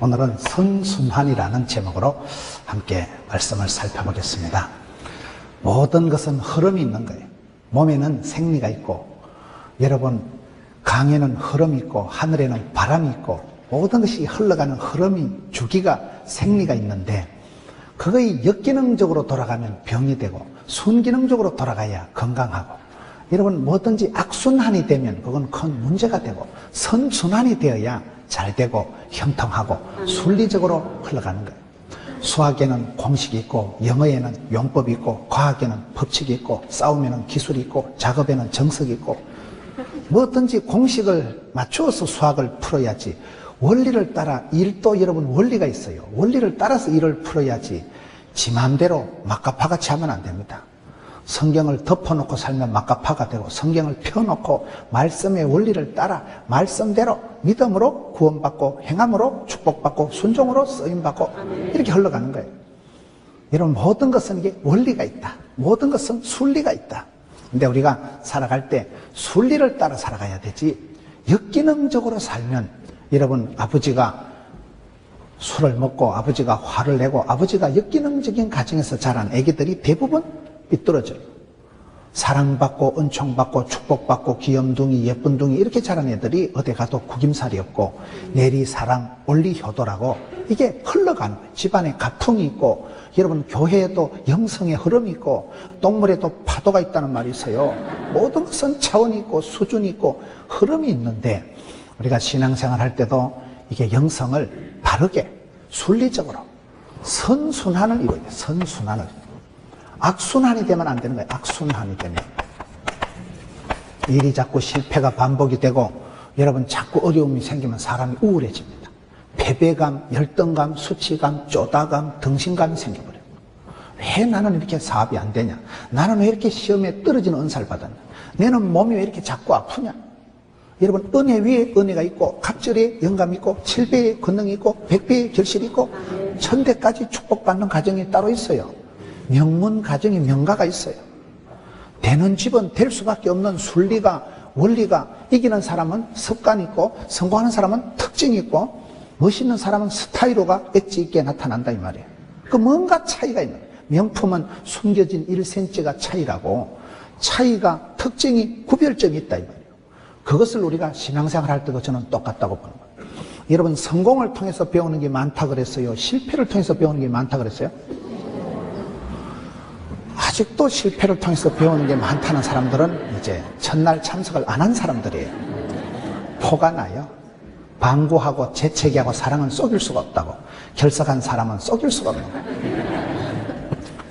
오늘은 선순환이라는 제목으로 함께 말씀을 살펴보겠습니다. 모든 것은 흐름이 있는 거예요. 몸에는 생리가 있고, 여러분 강에는 흐름이 있고, 하늘에는 바람이 있고, 모든 것이 흘러가는 흐름이, 주기가, 생리가 있는데, 그거의 역기능적으로 돌아가면 병이 되고 순기능적으로 돌아가야 건강하고, 여러분 뭐든지 악순환이 되면 그건 큰 문제가 되고, 선순환이 되어야 잘 되고 형통하고 순리적으로 흘러가는 거예요. 수학에는 공식이 있고, 영어에는 용법이 있고, 과학에는 법칙이 있고, 싸움에는 기술이 있고, 작업에는 정석이 있고, 뭐든지 공식을 맞추어서 수학을 풀어야지, 원리를 따라, 일도 여러분 원리가 있어요. 원리를 따라서 일을 풀어야지 지 마음대로 막가파같이 하면 안 됩니다. 성경을 덮어놓고 살면 막가파가 되고, 성경을 펴놓고 말씀의 원리를 따라 말씀대로 믿음으로 구원받고, 행함으로 축복받고, 순종으로 쓰임받고, 이렇게 흘러가는 거예요. 여러분 모든 것은 이게 원리가 있다. 모든 것은 순리가 있다. 근데 우리가 살아갈 때 순리를 따라 살아가야 되지, 역기능적으로 살면, 여러분 아버지가 술을 먹고 아버지가 화를 내고 아버지가 역기능적인 가정에서 자란 애기들이 대부분 삐뚤어져요. 사랑받고 은총받고 축복받고 귀염둥이 예쁜둥이 이렇게 자란 애들이 어디 가도 구김살이 없고, 내리사랑 원리효도라고 이게 흘러가는 거예요. 집안에 가풍이 있고, 여러분 교회에도 영성의 흐름이 있고, 동물에도 파도가 있다는 말이 있어요. 모든 것은 차원이 있고 수준이 있고 흐름이 있는데, 우리가 신앙생활 할 때도 이게 영성을 바르게 순리적으로 선순환을 이루어야 돼요. 선순환을. 악순환이 되면 안 되는 거예요. 악순환이 되면 일이 자꾸 실패가 반복이 되고, 여러분 자꾸 어려움이 생기면 사람이 우울해집니다. 패배감, 열등감, 수치감, 쪼다감, 등신감이 생겨버려요. 왜 나는 이렇게 사업이 안 되냐? 나는 왜 이렇게 시험에 떨어지는 은사를 받았냐? 내는 몸이 왜 이렇게 자꾸 아프냐? 여러분 은혜 위에 은혜가 있고, 갑절에 영감이 있고, 7배의 권능이 있고, 100배의 결실이 있고, 1000대까지 축복받는 가정이 따로 있어요. 명문 가정에 명가가 있어요. 되는 집은 될 수밖에 없는 순리가, 원리가, 이기는 사람은 습관이 있고, 성공하는 사람은 특징이 있고, 멋있는 사람은 스타일로가 엣지 있게 나타난다 이 말이에요. 그 뭔가 차이가 있는 거예요. 명품은 숨겨진 1cm가 차이라고, 차이가, 특징이, 구별점이 있다 이 말이에요. 그것을 우리가 신앙생활 할 때도 저는 똑같다고 보는 거예요. 여러분 성공을 통해서 배우는 게 많다 그랬어요? 실패를 통해서 배우는 게 많다 그랬어요? 아직도 실패를 통해서 배우는 게 많다는 사람들은 이제 첫날 참석을 안 한 사람들이에요. 포가 나요. 방구하고 재채기하고 사랑은 속일 수가 없다고. 결석한 사람은 속일 수가 없는 거예요.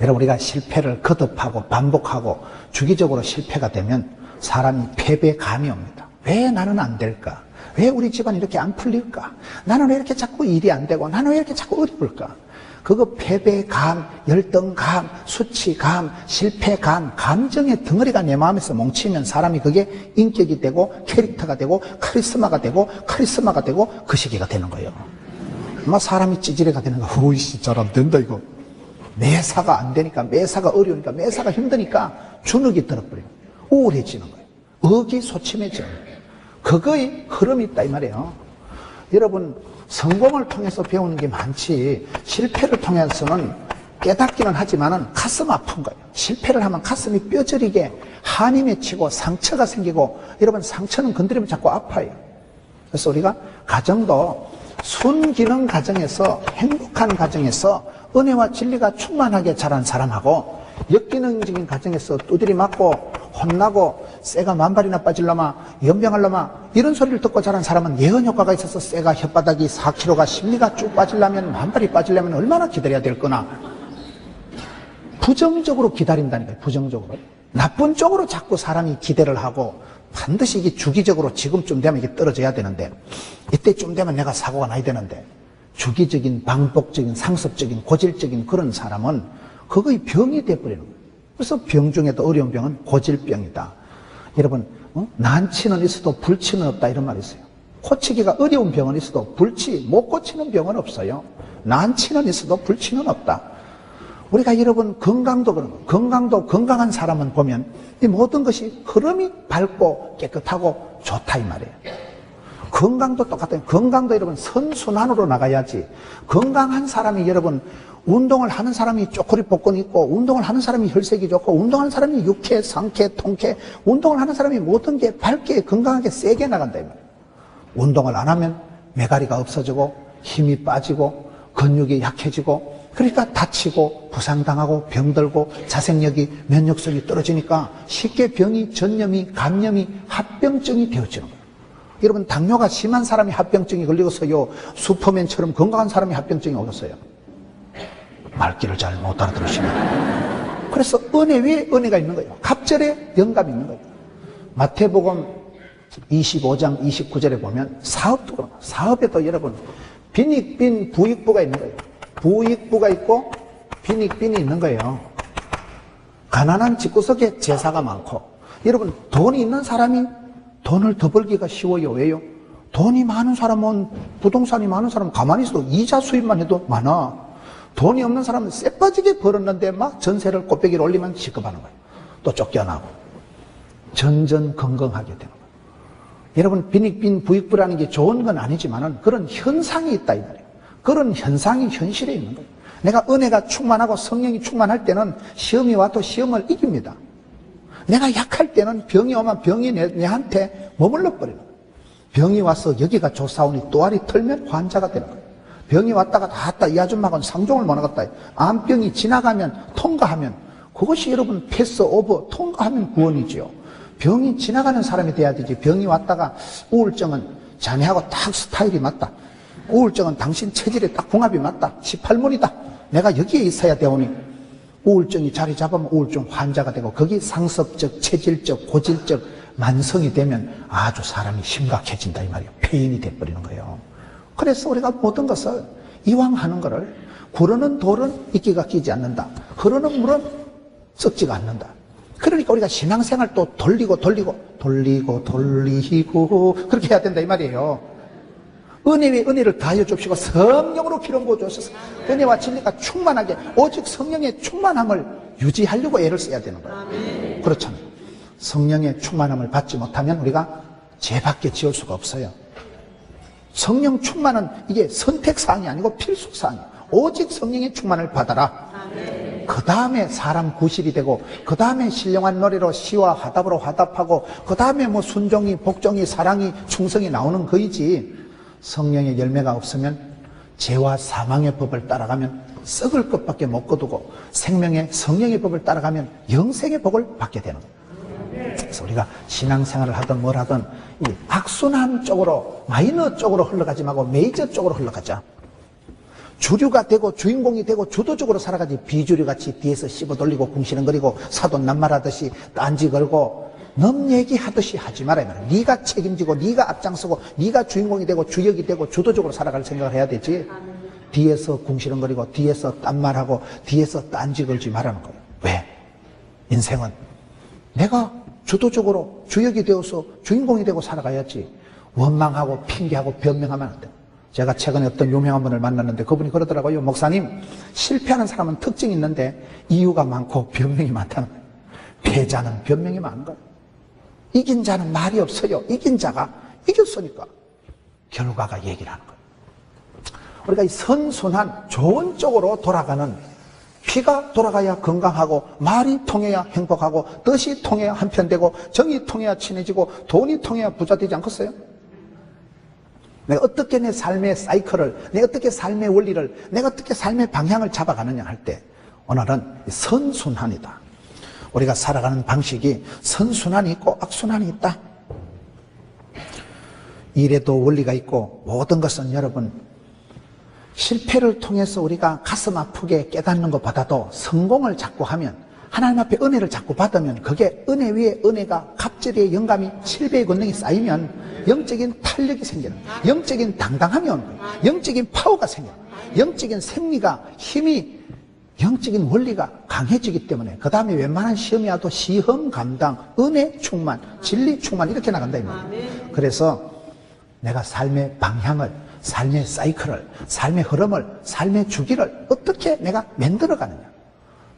여러분 우리가 실패를 거듭하고 반복하고 주기적으로 실패가 되면 사람이 패배감이 옵니다. 왜 나는 안 될까? 왜 우리 집안이 이렇게 안 풀릴까? 나는 왜 이렇게 자꾸 일이 안 되고, 나는 왜 이렇게 자꾸 어려울까? 그거 패배감, 열등감, 수치감, 실패감, 감정의 덩어리가 내 마음에서 뭉치면 사람이 그게 인격이 되고 캐릭터가 되고 카리스마가 되고 카리스마가 되고 그 시기가 되는 거예요. 막 사람이 찌질해가 되는 거야. 오이씨 잘 안 된다 이거. 매사가 안 되니까, 매사가 어려우니까, 매사가 힘드니까 주눅이 들어버려요. 우울해지는 거예요. 의기소침해져요. 그거의 흐름이 있다 이 말이에요. 여러분 성공을 통해서 배우는 게 많지, 실패를 통해서는 깨닫기는 하지만은 가슴 아픈 거예요. 실패를 하면 가슴이 뼈저리게 한이 맺히고 상처가 생기고, 여러분 상처는 건드리면 자꾸 아파요. 그래서 우리가 가정도 순기능 가정에서, 행복한 가정에서 은혜와 진리가 충만하게 자란 사람하고, 역기능적인 가정에서 두드리 맞고 혼나고 쇠가 만발이나 빠질라마, 연병할라마 이런 소리를 듣고 자란 사람은 예언 효과가 있어서 쇠가 혓바닥이 4kg가 10리가 쭉 빠지려면, 만발이 빠지려면 얼마나 기다려야 될 거나. 부정적으로 기다린다니까요. 부정적으로. 나쁜 쪽으로 자꾸 사람이 기대를 하고, 반드시 이게 주기적으로 지금쯤 되면 이게 떨어져야 되는데, 이때쯤 되면 내가 사고가 나야 되는데, 주기적인 반복적인 상습적인 고질적인 그런 사람은 그거의 병이 돼버리는 거예요. 그래서 병 중에도 어려운 병은 고질병이다. 여러분 난치는 있어도 불치는 없다 이런 말이 있어요. 고치기가 어려운 병은 있어도 못 고치는 병은 없어요. 난치는 있어도 불치는 없다. 우리가 여러분 건강도 그런 거예요. 건강도 건강한 사람은 보면 이 모든 것이 흐름이 밝고 깨끗하고 좋다 이 말이에요. 건강도 똑같아요. 건강도 여러분 선순환으로 나가야지. 건강한 사람이 여러분 운동을 하는 사람이 쪼그리 복근이 있고, 운동을 하는 사람이 혈색이 좋고, 운동하는 사람이 육회, 상쾌, 통쾌, 운동을 하는 사람이 모든 게 밝게 건강하게 세게 나간다. 운동을 안 하면 메가리가 없어지고 힘이 빠지고 근육이 약해지고, 그러니까 다치고 부상당하고 병들고 자생력이 면역성이 떨어지니까 쉽게 병이 전염이 감염이 합병증이 되어지는 거예요. 여러분 당뇨가 심한 사람이 합병증이 걸리고서요 슈퍼맨처럼 건강한 사람이 합병증이 오겠어요? 말귀를 잘 못 알아들으시네요. 그래서 은혜 위에 은혜가 있는 거예요. 갑절에 영감이 있는 거예요. 마태복음 25장 29절에 보면 사업도 그런 거예요. 사업에도 여러분 빈익빈 부익부가 있는 거예요. 부익부가 있고 빈익빈이 있는 거예요. 가난한 집구석에 제사가 많고, 여러분 돈이 있는 사람이 돈을 더 벌기가 쉬워요. 왜요? 돈이 많은 사람은, 부동산이 많은 사람은 가만히 있어도 이자 수입만 해도 많아. 돈이 없는 사람은 쎄빠지게 벌었는데 막 전세를 꽃배기를 올리면 시급하는 거예요. 또 쫓겨나고 전전긍긍하게 되는 거예요. 여러분 빈익빈 부익부라는 게 좋은 건 아니지만은 그런 현상이 있다 이 말이에요. 그런 현상이 현실에 있는 거예요. 내가 은혜가 충만하고 성령이 충만할 때는 시험이 와도 시험을 이깁니다. 내가 약할 때는 병이 오면 병이 내한테 머물러 버리는 거예요. 병이 와서 여기가 조사오니 또아리 털면 환자가 되는 거예요. 병이 왔다가 다 이 아줌마가 상종을 못 하겠다. 암병이 지나가면 통과하면 그것이 여러분 패스 오버 통과하면 구원이지요. 병이 지나가는 사람이 돼야 되지. 병이 왔다가 우울증은 자네하고 딱 스타일이 맞다. 우울증은 당신 체질에 딱 궁합이 맞다. 18문이다. 내가 여기에 있어야 되오니 우울증이 자리 잡으면 우울증 환자가 되고, 거기 상습적, 체질적, 고질적 만성이 되면 아주 사람이 심각해진다 이 말이에요. 폐인이 돼버리는 거예요. 그래서 우리가 모든 것을 이왕 하는 거를 구르는 돌은 이끼가 끼지 않는다. 흐르는 물은 썩지가 않는다. 그러니까 우리가 신앙생활 또 돌리고 그렇게 해야 된다 이 말이에요. 은혜 위에 은혜를 다하여 줍시고 성령으로 기름 부어 주셔서 은혜와 진리가 충만하게, 오직 성령의 충만함을 유지하려고 애를 써야 되는 거예요. 그렇잖아요. 성령의 충만함을 받지 못하면 우리가 죄밖에 지을 수가 없어요. 성령 충만은 이게 선택사항이 아니고 필수사항이에요. 오직 성령의 충만을 받아라. 그 다음에 사람 구실이 되고, 그 다음에 신령한 노래로 시와 화답으로 화답하고, 그 다음에 뭐 순종이 복종이 사랑이 충성이 나오는 거이지, 성령의 열매가 없으면 죄와 사망의 법을 따라가면 썩을 것밖에 못 거두고, 생명의 성령의 법을 따라가면 영생의 복을 받게 되는 거예요. 그래서 우리가 신앙생활을 하든 뭘 하든 이 악순환 쪽으로, 마이너 쪽으로 흘러가지 말고 메이저 쪽으로 흘러가자. 주류가 되고 주인공이 되고 주도적으로 살아가지, 비주류같이 뒤에서 씹어 돌리고 궁시렁거리고 사돈 낱말하듯이 딴지 걸고 남 얘기하듯이 하지 말아야 돼. 네가 책임지고 네가 앞장서고 네가 주인공이 되고 주역이 되고 주도적으로 살아갈 생각을 해야 되지. 뒤에서 궁시렁거리고 뒤에서 딴말하고 뒤에서 딴지 걸지 말라는 거예요. 왜? 인생은 내가 주도적으로 주역이 되어서 주인공이 되고 살아가야지, 원망하고 핑계하고 변명하면 안 돼. 제가 최근에 어떤 유명한 분을 만났는데 그분이 그러더라고요. 목사님, 실패하는 사람은 특징이 있는데 이유가 많고 변명이 많다는 거예요. 패자는 변명이 많은 거예요. 이긴 자는 말이 없어요. 이긴 자가 이겼으니까 결과가 얘기를 하는 거예요. 우리가 이 선순환 좋은 쪽으로 돌아가는, 피가 돌아가야 건강하고, 말이 통해야 행복하고, 뜻이 통해야 한편되고, 정이 통해야 친해지고, 돈이 통해야 부자 되지 않겠어요? 내가 어떻게 내 삶의 사이클을, 내가 어떻게 삶의 원리를, 내가 어떻게 삶의 방향을 잡아가느냐 할 때, 오늘은 선순환이다. 우리가 살아가는 방식이 선순환이 있고 악순환이 있다. 일에도 원리가 있고, 모든 것은 여러분 실패를 통해서 우리가 가슴 아프게 깨닫는 것보다도 성공을 자꾸 하면, 하나님 앞에 은혜를 자꾸 받으면, 그게 은혜 위에 은혜가 갑절의 영감이 7배의 권능이 쌓이면 영적인 탄력이 생기는 거예요. 영적인 당당함이 오는 거예요. 영적인 파워가 생겨요. 영적인 생리가, 힘이, 영적인 원리가 강해지기 때문에 그 다음에 웬만한 시험이 와도 시험 감당, 은혜 충만, 진리 충만 이렇게 나간다 이 말이에요. 그래서 내가 삶의 방향을, 삶의 사이클을, 삶의 흐름을, 삶의 주기를 어떻게 내가 만들어가느냐.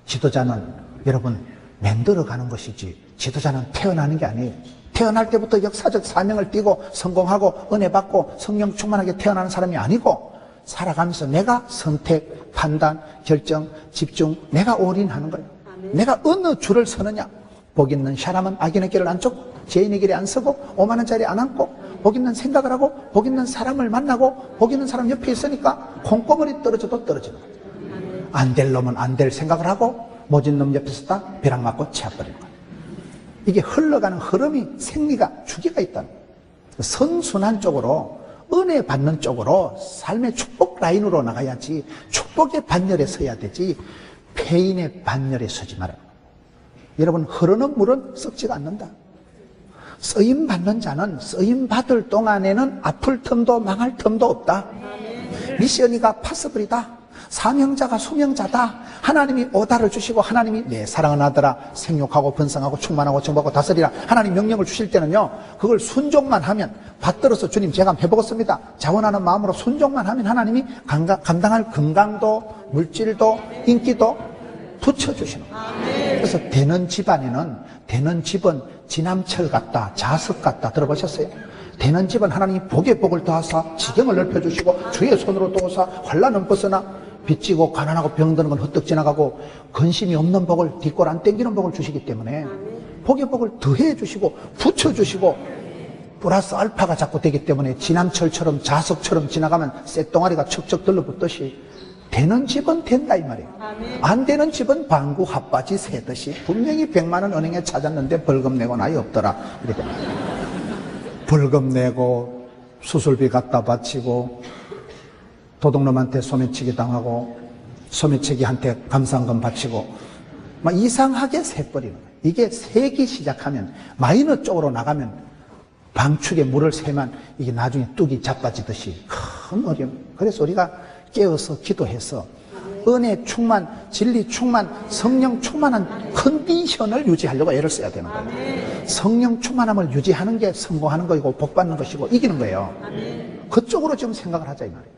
지도자는 여러분 만들어가는 것이지 지도자는 태어나는 게 아니에요. 태어날 때부터 역사적 사명을 띠고 성공하고 은혜 받고 성령 충만하게 태어나는 사람이 아니고 살아가면서 내가 선택, 판단, 결정, 집중, 내가 올인하는 거예요. 내가 어느 줄을 서느냐. 복 있는 사람은 악인의 길을 안 쫓고 죄인의 길에 안 서고 오만한 자리에 안 앉고 복 있는 생각을 하고 복 있는 사람을 만나고 복 있는 사람 옆에 있으니까 콩고물이 떨어져도 떨어지는 거예요. 안 될 놈은 안 될 생각을 하고 모진 놈 옆에서 다 벼락 맞고 치아버리는 거예요. 이게 흘러가는 흐름이 생리가 주기가 있다는 거예요. 선순환 쪽으로 은혜 받는 쪽으로 삶의 축복 라인으로 나가야지 축복의 반열에 서야 되지 폐인의 반열에 서지 말아요. 여러분 흐르는 물은 썩지가 않는다. 쓰임 받는 자는 쓰임 받을 동안에는 아플 틈도 망할 틈도 없다. 미션이가 파서블이다. 사명자가 수명자다. 하나님이 오다를 주시고 하나님이 내 사랑하는 아들아 생육하고 번성하고 충만하고 정복하고 다스리라 하나님 명령을 주실 때는요 그걸 순종만 하면 받들어서 주님 제가 한번 해보겠습니다 자원하는 마음으로 순종만 하면 하나님이 감당할 건강도 물질도 인기도 붙여주시는 거예요. 그래서 되는 집안에는 되는 집은 지남철 같다 자석 같다 들어보셨어요? 되는 집은 하나님이 복에 복을 더하사 지경을 넓혀주시고 주의 손으로 도우사 환난은 벗어나 빚지고 가난하고 병드는 건 헛떡 지나가고 근심이 없는 복을 뒷골 안 땡기는 복을 주시기 때문에 복의 복을 더해 주시고 붙여주시고 플러스 알파가 자꾸 되기 때문에 지남철처럼 자석처럼 지나가면 쇳덩아리가 척척 들러붙듯이 되는 집은 된다 이 말이에요. 안 되는 집은 방구 핫바지 새듯이 분명히 100만 원 은행에 찾았는데 벌금 내고 나이 없더라 이렇게 벌금 내고 수술비 갖다 바치고 도둑놈한테 소매치기 당하고 소매치기한테 감상금 바치고 막 이상하게 새버리는 거예요. 이게 새기 시작하면 마이너 쪽으로 나가면 방축에 물을 새면 이게 나중에 뚝이 자빠지듯이 큰 어려움. 그래서 우리가 깨어서 기도해서 은혜 충만, 진리 충만, 성령 충만한 컨디션을 유지하려고 애를 써야 되는 거예요. 성령 충만함을 유지하는 게 성공하는 거이고 복받는 것이고 이기는 거예요. 그쪽으로 좀 생각을 하자 이 말이에요.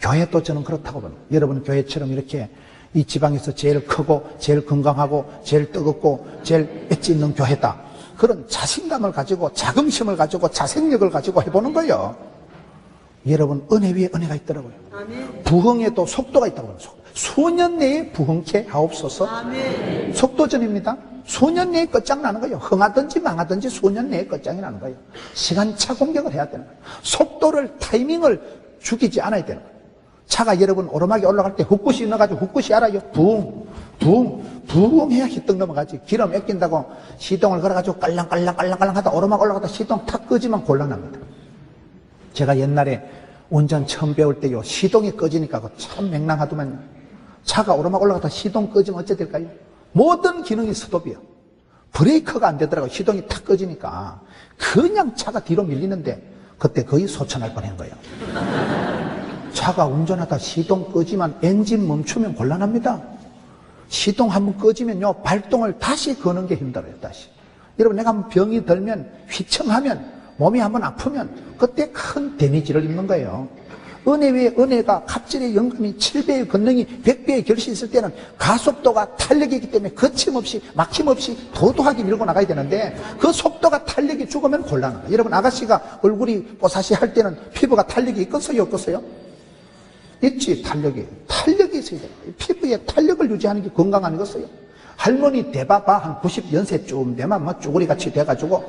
교회도 저는 그렇다고 봐요. 여러분 교회처럼 이렇게 이 지방에서 제일 크고 제일 건강하고 제일 뜨겁고 제일 엣지 있는 교회다. 그런 자신감을 가지고 자긍심을 가지고 자생력을 가지고 해보는 거예요. 여러분 은혜 위에 은혜가 있더라고요. 부흥에도 속도가 있다고 합니다. 수년 내에 부흥케 하옵소서. 속도전입니다. 수년 내에 끝장나는 거예요. 흥하든지 망하든지 수년 내에 끝장이 나는 거예요. 시간차 공격을 해야 되는 거예요. 속도를 타이밍을 죽이지 않아야 되는 거예요. 차가 여러분 오르막에 올라갈 때 훅굿이 넣어가지고 훅굿이 알아요. 붕 해야 히떡 넘어가지. 기름 아낀다고 시동을 걸어가지고 깔랑깔랑 하다 오르막 올라가다 시동 탁 끄지만 곤란합니다. 제가 옛날에 운전 처음 배울 때요 시동이 꺼지니까 참 맹랑하더만요. 차가 오르막 올라가다 시동 꺼지면 어째 될까요? 모든 기능이 스톱이요. 브레이크가 안 되더라고요. 시동이 탁 꺼지니까 그냥 차가 뒤로 밀리는데 그때 거의 소천할 뻔한 거예요. 차가 운전하다 시동 끄지만 엔진 멈추면 곤란합니다. 시동 한번 꺼지면요 발동을 다시 거는 게 힘들어요. 다시 여러분 내가 한번 병이 들면 휘청하면 몸이 한번 아프면 그때 큰 데미지를 입는 거예요. 은혜 위에 은혜가 갑질의 영감이 7배의 권능이 100배의 결실이 있을 때는 가속도가 탄력이 있기 때문에 거침없이 막힘없이 도도하게 밀고 나가야 되는데 그 속도가 탄력이 죽으면 곤란합니다. 여러분 아가씨가 얼굴이 뽀사시 할 때는 피부가 탄력이 있겠어요 없겠어요? 있지. 탄력이 있어야 돼요. 피부에 탄력을 유지하는 게 건강 아니겠어요? 할머니 대봐봐 한 90연세쯤 되면 뭐 쭈구리같이 돼가지고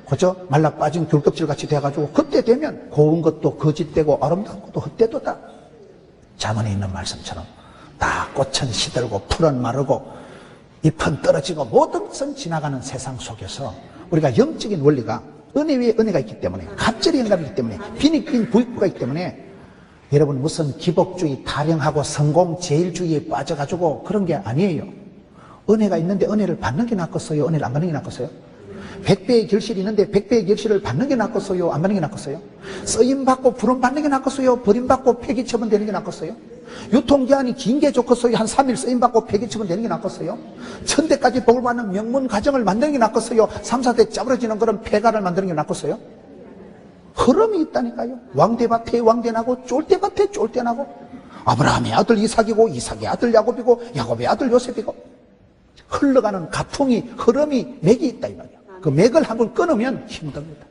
그죠? 말라 빠진 귤껍질같이 돼가지고 그때 되면 고운 것도 거짓되고 아름다운 것도 헛되도다. 잠언에 있는 말씀처럼 다 꽃은 시들고 풀은 마르고 잎은 떨어지고 모든 것은 지나가는 세상 속에서 우리가 영적인 원리가 은혜 위에 은혜가 있기 때문에 갑절의 영감이 있기 때문에 빈익빈 부익부가 있기 때문에 여러분 무슨 기복주의, 타령하고 성공, 제일주의에 빠져가지고 그런 게 아니에요. 은혜가 있는데 은혜를 받는 게 낫겠어요? 은혜를 안 받는 게 낫겠어요? 100배의 결실이 있는데 100배의 결실을 받는 게 낫겠어요? 안 받는 게 낫겠어요? 쓰임받고 부름받는 게 낫겠어요? 버림받고 폐기처분 되는 게 낫겠어요? 유통기한이 긴 게 좋겠어요? 한 3일 쓰임받고 폐기처분 되는 게 낫겠어요? 천대까지 복을 받는 명문 가정을 만드는 게 낫겠어요? 3, 4대 짜부러지는 그런 폐가를 만드는 게 낫겠어요? 흐름이 있다니까요. 왕대밭에 왕대나고 쫄대밭에 쫄대나고 아브라함의 아들 이삭이고 이삭의 아들 야곱이고 야곱의 아들 요셉이고 흘러가는 가풍이 흐름이 맥이 있다 이 말이야. 그 맥을 한번 끊으면 힘듭니다.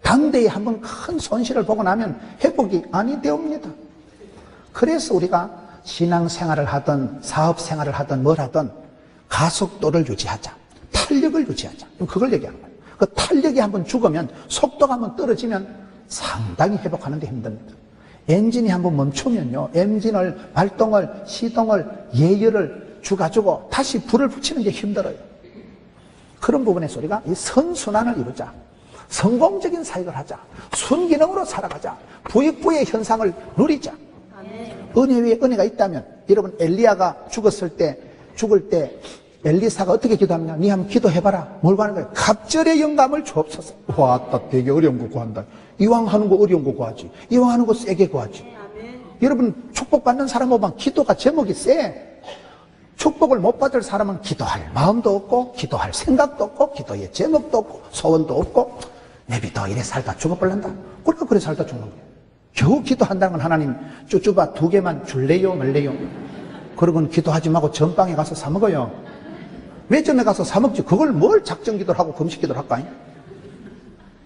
당대에 한번 큰 손실을 보고 나면 회복이 아니 되옵니다. 그래서 우리가 신앙생활을 하든 사업생활을 하든 뭘 하든 가속도를 유지하자, 탄력을 유지하자, 그걸 얘기하는 거예요. 그 탄력이 한번 죽으면, 속도가 한번 떨어지면 상당히 회복하는 데 힘듭니다. 엔진이 한번 멈추면요, 엔진을 발동을, 시동을, 예열을 주가지고 다시 불을 붙이는 게 힘들어요. 그런 부분에서 우리가 이 선순환을 이루자, 성공적인 사역을 하자, 순기능으로 살아가자, 부익부의 현상을 누리자. 은혜 위에 은혜가 있다면, 여러분 엘리야가 죽을 때 엘리사가 어떻게 기도하느냐? 니 한번 기도해봐라. 뭘 구하는 거예요? 갑절의 영감을 주옵소서. 와, 되게 어려운 거 구한다. 이왕 하는 거 어려운 거 구하지. 이왕 하는 거 세게 구하지. 여러분 축복받는 사람 보면 기도가 제목이 세. 축복을 못 받을 사람은 기도할 마음도 없고, 기도할 생각도 없고, 기도의 제목도 없고, 소원도 없고, 내비도 이래 살다 죽어버린다. 그러니까 그래 살다 죽는 거예요. 겨우 기도한다는 건 하나님 쭈쭈바 2개만 줄래요 말래요? 그러고는 기도하지 말고 전방에 가서 사 먹어요. 매점에 가서 사 먹지. 그걸 뭘 작정 기도를 하고 금식 기도를 할까?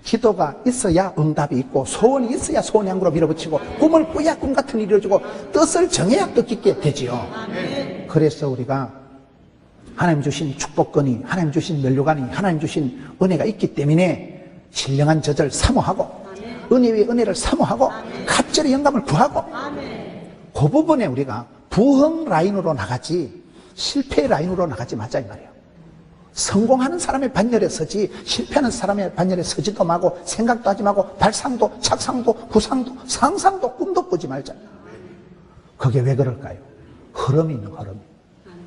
기도가 있어야 응답이 있고, 소원이 있어야 소원의 한 그룹 밀어붙이고, 꿈을 꾸야 꿈 같은 일이 이루어지고, 뜻을 정해야 뜻깊게 되지요. 그래서 우리가 하나님 주신 축복권이, 하나님 주신 면류관이, 하나님 주신 은혜가 있기 때문에 신령한 저절 사모하고, 은혜 위에 은혜를 사모하고, 갑절의 영감을 구하고, 그 부분에 우리가 부흥 라인으로 나가지 실패 라인으로 나가지 말자 이 말이에요. 성공하는 사람의 반열에 서지 실패하는 사람의 반열에 서지도 말고, 생각도 하지 말고, 발상도 착상도 구상도 상상도 꿈도 꾸지 말자. 그게 왜 그럴까요? 흐름이 있는 흐름이,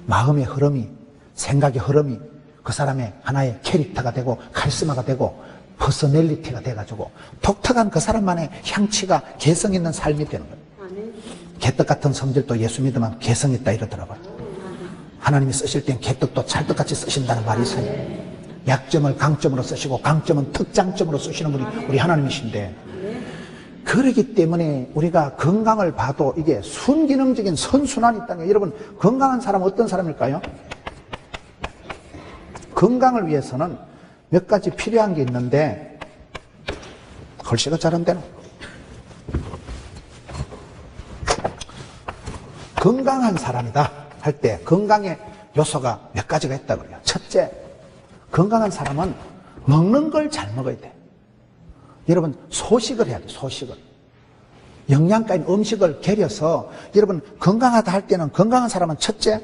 마음의 흐름이, 생각의 흐름이 그 사람의 하나의 캐릭터가 되고 카리스마가 되고 퍼서널리티가 돼가지고 독특한 그 사람만의 향취가 개성 있는 삶이 되는 거예요. 개떡 같은 성질도 예수 믿으면 개성 있다 이러더라고요. 하나님이 쓰실 땐 개떡도 찰떡같이 쓰신다는 말이 있어요. 약점을 강점으로 쓰시고 강점은 특장점으로 쓰시는 분이 우리 하나님이신데, 그러기 때문에 우리가 건강을 봐도 이게 순기능적인 선순환이 있다는 거예요. 여러분, 건강한 사람은 어떤 사람일까요? 건강을 위해서는 몇 가지 필요한 게 있는데 글씨가 잘 안 되나? 건강한 사람이다 할 때 건강의 요소가 몇 가지가 있다고 그래요. 첫째, 건강한 사람은 먹는 걸 잘 먹어야 돼. 여러분, 소식을 해야 돼. 소식을, 영양가인 음식을 개려서, 여러분 건강하다 할 때는, 건강한 사람은 첫째,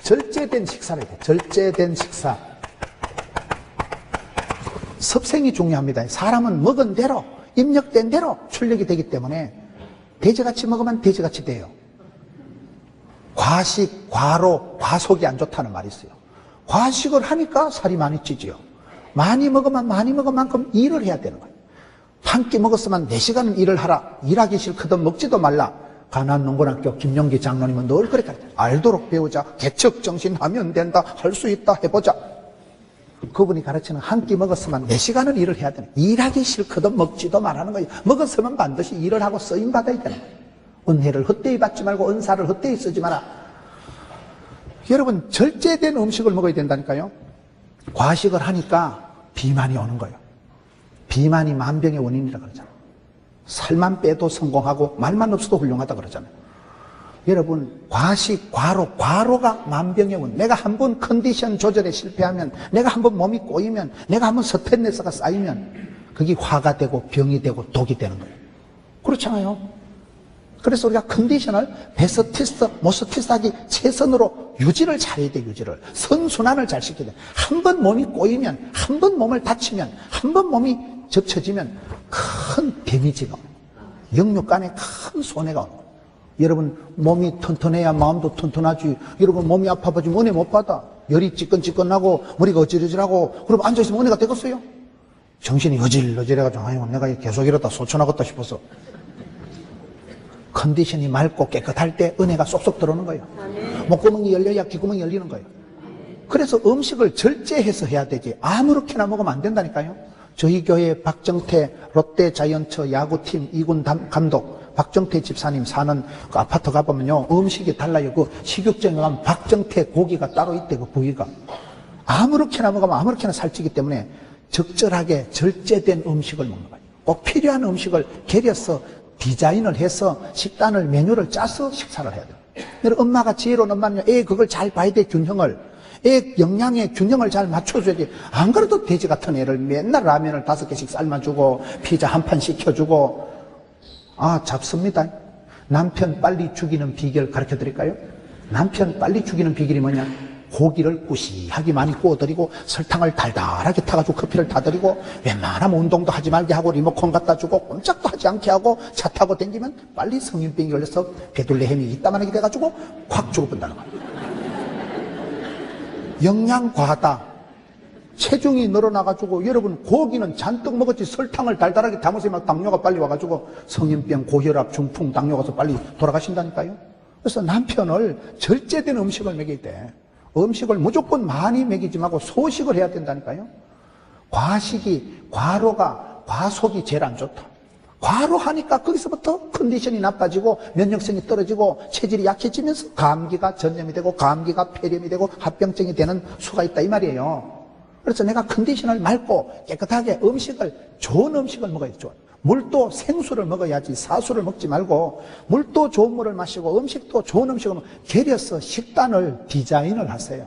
절제된 식사를 해야 돼. 절제된 식사. 섭생이 중요합니다. 사람은 먹은 대로, 입력된 대로 출력이 되기 때문에 돼지같이 먹으면 돼지같이 돼요. 과식, 과로, 과속이 안 좋다는 말이 있어요. 과식을 하니까 살이 많이 찌지요. 많이 먹으면 많이 먹은 만큼 일을 해야 되는 거예요. 한 끼 먹었으면 4시간은 일을 하라. 일하기 싫거든 먹지도 말라. 가난농군학교 김용기 장로님은 늘 그렇게 하죠. 알도록 배우자. 개척정신 하면 된다. 할 수 있다. 해보자. 그분이 가르치는 한 끼 먹었으면 4시간은 일을 해야 되는 거예요. 일하기 싫거든 먹지도 말하는 거예요. 먹었으면 반드시 일을 하고 쓰임 받아야 되는 거예요. 은혜를 헛되이 받지 말고 은사를 헛되이 쓰지 마라. 여러분, 절제된 음식을 먹어야 된다니까요. 과식을 하니까 비만이 오는 거예요. 비만이 만병의 원인이라 그러잖아요. 살만 빼도 성공하고 말만 없어도 훌륭하다 그러잖아요. 여러분, 과식, 과로가 만병의 원인. 내가 한번 컨디션 조절에 실패하면, 내가 한번 몸이 꼬이면, 내가 한번 스트레스가 쌓이면 그게 화가 되고 병이 되고 독이 되는 거예요. 그렇잖아요. 그래서 우리가 컨디션을 베스티스, 모스티스하기 최선으로 유지를 잘해야 돼. 유지를, 선순환을 잘 시켜야 돼. 한 번 몸이 꼬이면, 한 번 몸을 다치면, 한 번 몸이 접쳐지면 큰 데미지가 오는 거예요. 영육간에 큰 손해가 오는 거예요. 여러분, 몸이 튼튼해야 마음도 튼튼하지. 여러분, 몸이 아파가지고 은혜 못 받아. 열이 찌끈찌끈하고 머리가 어지러지라고 그럼 앉아있으면 은혜가 되겠어요? 정신이 어질어질해가지고 아유, 내가 계속 이러다 소천하겠다 싶어서. 컨디션이 맑고 깨끗할 때 은혜가 쏙쏙 들어오는 거예요. 목구멍이 열려야 귓구멍이 열리는 거예요. 그래서 음식을 절제해서 해야 되지 아무렇게나 먹으면 안 된다니까요. 저희 교회 박정태 롯데자이언츠 야구팀 2군 감독 박정태 집사님 사는 그 아파트 가보면요, 음식이 달라요. 그 식육점에 가면 박정태 고기가 따로 있대. 그 부위가 아무렇게나 먹으면 아무렇게나 살찌기 때문에 적절하게 절제된 음식을 먹는 거예요. 꼭 필요한 음식을 개려서 디자인을 해서 식단을, 메뉴를 짜서 식사를 해야 돼요. 그래서 엄마가 지혜로운 엄마는 애 그걸 잘 봐야 돼, 균형을. 애 영양의 균형을 잘 맞춰줘야지. 안 그래도 돼지 같은 애를 맨날 라면을 5개씩 삶아주고 피자 한 판 시켜주고. 아, 잡습니다. 남편 빨리 죽이는 비결 가르쳐 드릴까요? 남편 빨리 죽이는 비결이 뭐냐? 고기를 꾸시하게 많이 구워드리고 설탕을 달달하게 타가지고 커피를 타드리고 웬만하면 운동도 하지 말게 하고 리모컨 갖다 주고 꼼짝도 하지 않게 하고 차 타고 다니면 빨리 성인병이 걸려서 베들레헴이 이따만하게 돼가지고 확 죽어본다는 거예요. 영양 과하다. 체중이 늘어나가지고 여러분 고기는 잔뜩 먹었지 설탕을 달달하게 담으시면 당뇨가 빨리 와가지고 성인병, 고혈압, 중풍, 당뇨 가서 빨리 돌아가신다니까요. 그래서 남편을 절제된 음식을 먹일 때 음식을 무조건 많이 먹이지 말고 소식을 해야 된다니까요. 과식이, 과속이 제일 안 좋다. 과로하니까 거기서부터 컨디션이 나빠지고 면역성이 떨어지고 체질이 약해지면서 감기가 전염이 되고 감기가 폐렴이 되고 합병증이 되는 수가 있다 이 말이에요. 그래서 내가 컨디션을 맑고 깨끗하게 좋은 음식을 먹어야죠. 물도 생수를 먹어야지 사수를 먹지 말고 물도 좋은 물을 마시고 음식도 좋은 음식을 개려서 식단을 디자인을 하세요.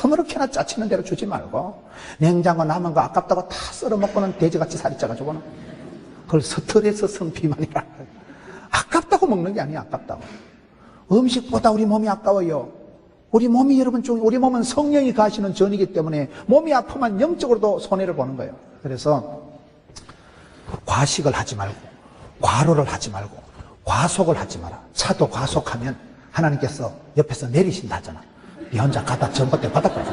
아무렇게나 짜치는 대로 주지 말고 냉장고 남은 거 아깝다고 다 썰어 먹고는 돼지같이 살이 쪄가지고는 그걸 스트레스성 비만이라. 아깝다고 먹는 게 아니야. 아깝다고. 음식보다 우리 몸이 아까워요. 우리 몸이 여러분 우리 몸은 성령이 가시는 전이기 때문에 몸이 아프면 영적으로도 손해를 보는 거예요. 그래서 과식을 하지 말고 과로를 하지 말고 과속을 하지 마라. 차도 과속하면 하나님께서 옆에서 내리신다 하잖아. 네 혼자 가다 전봇대 바닥까지.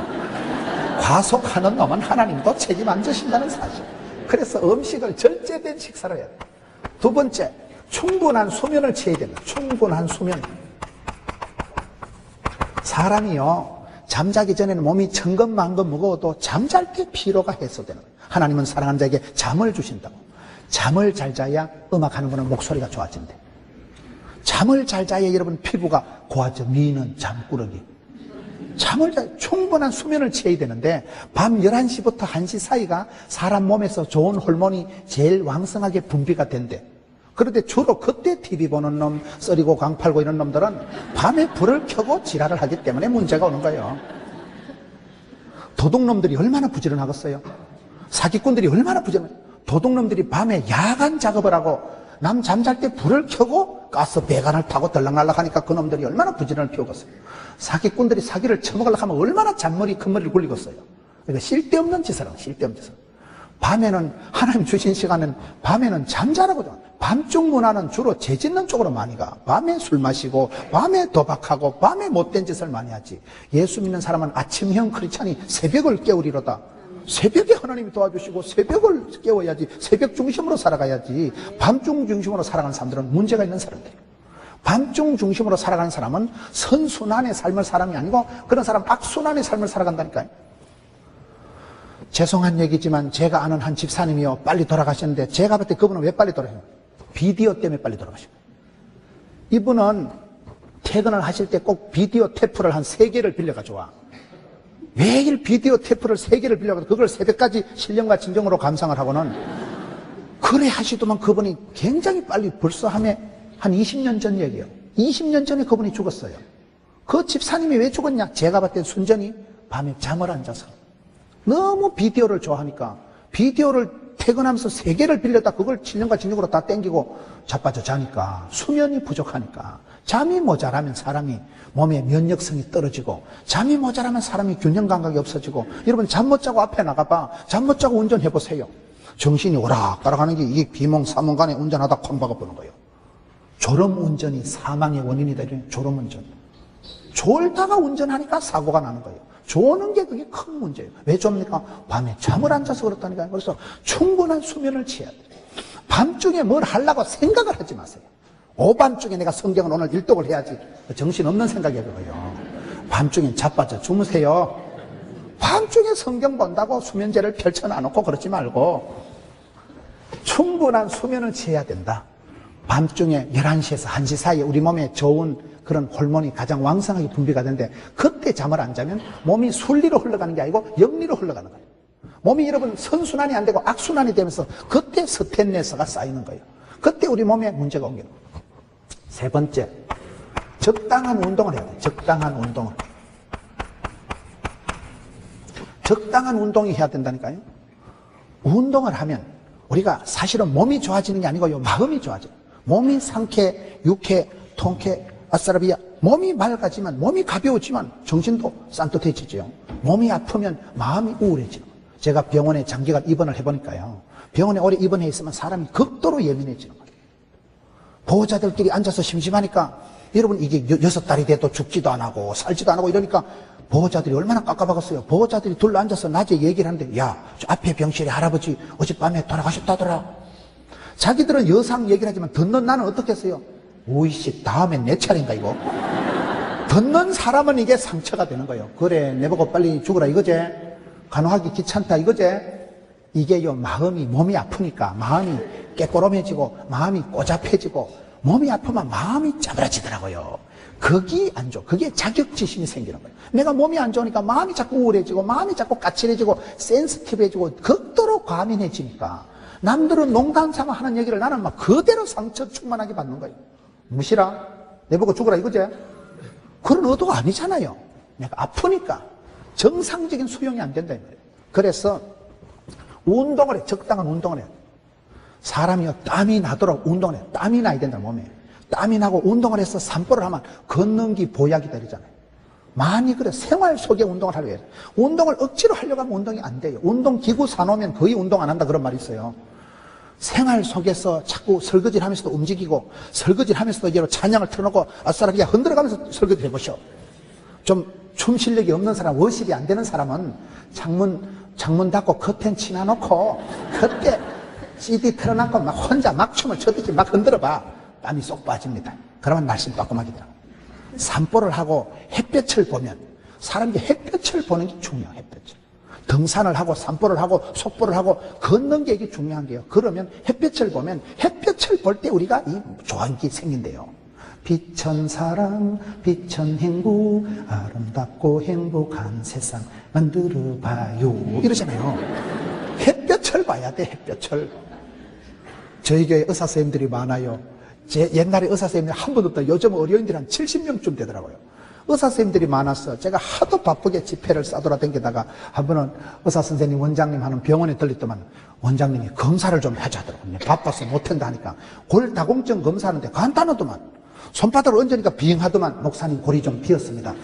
과속하는 놈은 하나님도 책임 안 지신다는 사실. 그래서 음식을 절제된 식사를 해야 돼. 두 번째, 충분한 수면을 취해야 됩니다. 충분한 수면. 사람이요, 잠자기 전에는 몸이 천근만근 무거워도 잠잘 때 피로가 해소되는 거예요. 하나님은 사랑하는 자에게 잠을 주신다고. 잠을 잘 자야 음악하는 분은 목소리가 좋아진대. 잠을 잘 자야 여러분 피부가 고와져. 미는 잠꾸러기. 잠을 자, 충분한 수면을 취해야 되는데 밤 11시부터 1시 사이가 사람 몸에서 좋은 호르몬이 제일 왕성하게 분비가 된대. 그런데 주로 그때 TV 보는 놈, 썰이고 광팔고 이런 놈들은 밤에 불을 켜고 지랄을 하기 때문에 문제가 오는 거예요. 도둑놈들이 얼마나 부지런하겠어요? 사기꾼들이 얼마나 부지런해요? 도둑놈들이 밤에 야간 작업을 하고 남 잠잘 때 불을 켜고 가스 배관을 타고 들락날락 하니까 그놈들이 얼마나 부지런을 피우겠어요. 사기꾼들이 사기를 쳐먹으려고 하면 얼마나 잔머리 큰머리를 굴리겠어요. 그러니까 쓸데없는 짓을 하고 쓸데없는 짓을. 밤에는 하나님 주신 시간은 밤에는 잠자라고 죠. 밤중 문화는 주로 죄 짓는 쪽으로 많이 가. 밤에 술 마시고 밤에 도박하고 밤에 못된 짓을 많이 하지. 예수 믿는 사람은 아침형 크리스찬이 새벽을 깨우리로다. 새벽에 하나님이 도와주시고 새벽을 깨워야지. 새벽 중심으로 살아가야지. 밤중 중심으로 살아가는 사람들은 문제가 있는 사람들이에요. 밤중 중심으로 살아가는 사람은 선순환의 삶을 사람이 아니고 그런 사람 악순환의 삶을 살아간다니까요. 죄송한 얘기지만 제가 아는 한 집사님이요 빨리 돌아가셨는데 제가 볼 때 그분은 왜 빨리 돌아가셨어요? 비디오 때문에 빨리 돌아가셨어요. 이분은 퇴근을 하실 때 꼭 비디오 테이프를 한 3개를 빌려가지고 와. 매일 비디오 테이프를 3개를 빌려가지고 그걸 새벽까지 신령과 진정으로 감상을 하고는 그래 하시더만 그분이 굉장히 빨리 벌써 한 20년 전 얘기예요. 20년 전에 그분이 죽었어요. 그 집사님이 왜 죽었냐? 제가 봤을 때 순전히 밤에 잠을 안 자서 너무 비디오를 좋아하니까 비디오를 퇴근하면서 3개를 빌렸다 그걸 7년과 진정으로 다 땡기고 자빠져 자니까 수면이 부족하니까 잠이 모자라면 사람이 몸의 면역성이 떨어지고 잠이 모자라면 사람이 균형 감각이 없어지고 여러분 잠 못 자고 앞에 나가봐. 잠 못 자고 운전해 보세요. 정신이 오락가락하는 게 이게 비몽사몽간에 운전하다 콩 박아보는 거예요. 졸음운전이 사망의 원인이 되죠. 졸음운전. 졸다가 운전하니까 사고가 나는 거예요. 조는 게 그게 큰 문제예요. 왜 좁니까? 밤에 잠을 안 자서 그렇다니까요. 그래서 충분한 수면을 취해야 돼요. 밤중에 뭘 하려고 생각을 하지 마세요. 오밤중에 내가 성경을 오늘 일독을 해야지. 정신없는 생각이에요. 그거요. 밤중에 자빠져 주무세요. 밤중에 성경 본다고 수면제를 펼쳐놔놓고 그러지 말고 충분한 수면을 취해야 된다. 밤중에 11시에서 1시 사이에 우리 몸에 좋은 그런 호르몬이 가장 왕성하게 분비가 되는데 그때 잠을 안 자면 몸이 순리로 흘러가는 게 아니고 역리로 흘러가는 거예요. 몸이 여러분 선순환이 안 되고 악순환이 되면서 그때 스트레스가 쌓이는 거예요. 그때 우리 몸에 문제가 온 거예요. 세 번째, 적당한 운동을 해야 돼요. 적당한 운동을. 적당한 운동이 해야 된다니까요. 운동을 하면 우리가 사실은 몸이 좋아지는 게 아니고요. 마음이 좋아져요. 몸이 상쾌, 유쾌, 통쾌, 아싸라비아. 몸이 맑아지면, 몸이 가벼워지면 정신도 산뜻해지죠. 몸이 아프면 마음이 우울해지는 거예요. 제가 병원에 장기간 입원을 해보니까요. 병원에 오래 입원해 있으면 사람이 극도로 예민해지는 거예요. 보호자들끼리 앉아서 심심하니까 여러분 이게 6달이 돼도 죽지도 안 하고 살지도 안 하고 이러니까 보호자들이 얼마나 깝깝하겠어요. 보호자들이 둘러 앉아서 낮에 얘기를 하는데 야, 저 앞에 병실에 할아버지 어젯밤에 돌아가셨다더라. 자기들은 여상 얘기를 하지만 듣는 나는 어떻게 했어요? 오이씨 다음엔 내 차례인가 이거. 듣는 사람은 이게 상처가 되는 거예요. 그래 내보고 빨리 죽으라 이거제. 간호하기 귀찮다 이거제. 이게요 마음이 몸이 아프니까 마음이 깨꼬름해지고 마음이 꼬잡해지고 몸이 아프면 마음이 짜부라지더라고요. 그게 안 좋아. 그게 자격지심이 생기는 거예요. 내가 몸이 안 좋으니까 마음이 자꾸 우울해지고 마음이 자꾸 까칠해지고 센스티브해지고 극도로 과민해지니까 남들은 농담삼아 하는 얘기를 나는 막 그대로 상처 충만하게 받는 거예요. 무시라 내보고 죽으라 이거지. 그런 의도가 아니잖아요. 내가 아프니까 정상적인 수용이 안 된다 이 말이에요. 그래서 운동을 해. 적당한 운동을 해야 돼. 사람이요 땀이 나도록 운동을 해. 땀이 나야 된다 몸에. 땀이 나고 운동을 해서 산보를 하면 걷는기 보약이 되잖아요. 많이 그래. 생활 속에 운동을 하려고 해요. 운동을 억지로 하려고 하면 운동이 안 돼요. 운동기구 사놓으면 거의 운동 안 한다 그런 말이 있어요. 생활 속에서 자꾸 설거지를 하면서도 움직이고 설거지를 하면서도 이제 찬양을 틀어놓고 아싸라비아 흔들어가면서 설거지를 해보셔. 좀 춤 실력이 없는 사람, 워십이 안 되는 사람은 창문 닫고 커튼 치나놓고 그때 CD 틀어놓고 막 혼자 막 춤을 춰듯이 막 흔들어봐. 땀이 쏙 빠집니다. 그러면 날씬 따끔하게 돼요. 산보를 하고 햇볕을 보면 사람이 햇볕을 보는 게 중요해요. 햇볕을. 등산을 하고 산보를 하고 속보를 하고 걷는 게 이게 중요한 게요. 그러면 햇볕을 보면 햇볕을 볼 때 우리가 이 좋아하는 게 생긴대요. 빛천 사랑, 빛천 행복, 아름답고 행복한 세상 만들어봐요. 이러잖아요. 햇볕을 봐야 돼, 햇볕을. 저희 교회 의사 선생님들이 많아요. 옛날에 의사 선생님들이 한 번 없다. 요즘 의료인들이 한 70명쯤 되더라고요. 의사 선생님들이 많았어. 제가 하도 바쁘게 집회를 싸돌아다니다가 한 번은 의사 선생님 원장님 하는 병원에 들렸더만 원장님이 검사를 좀 해주더라고요. 바빠서 못한다 하니까 골다공증 검사하는데 간단하더만. 손바닥을 얹으니까 빙하더만 목사님 골이 좀 비었습니다.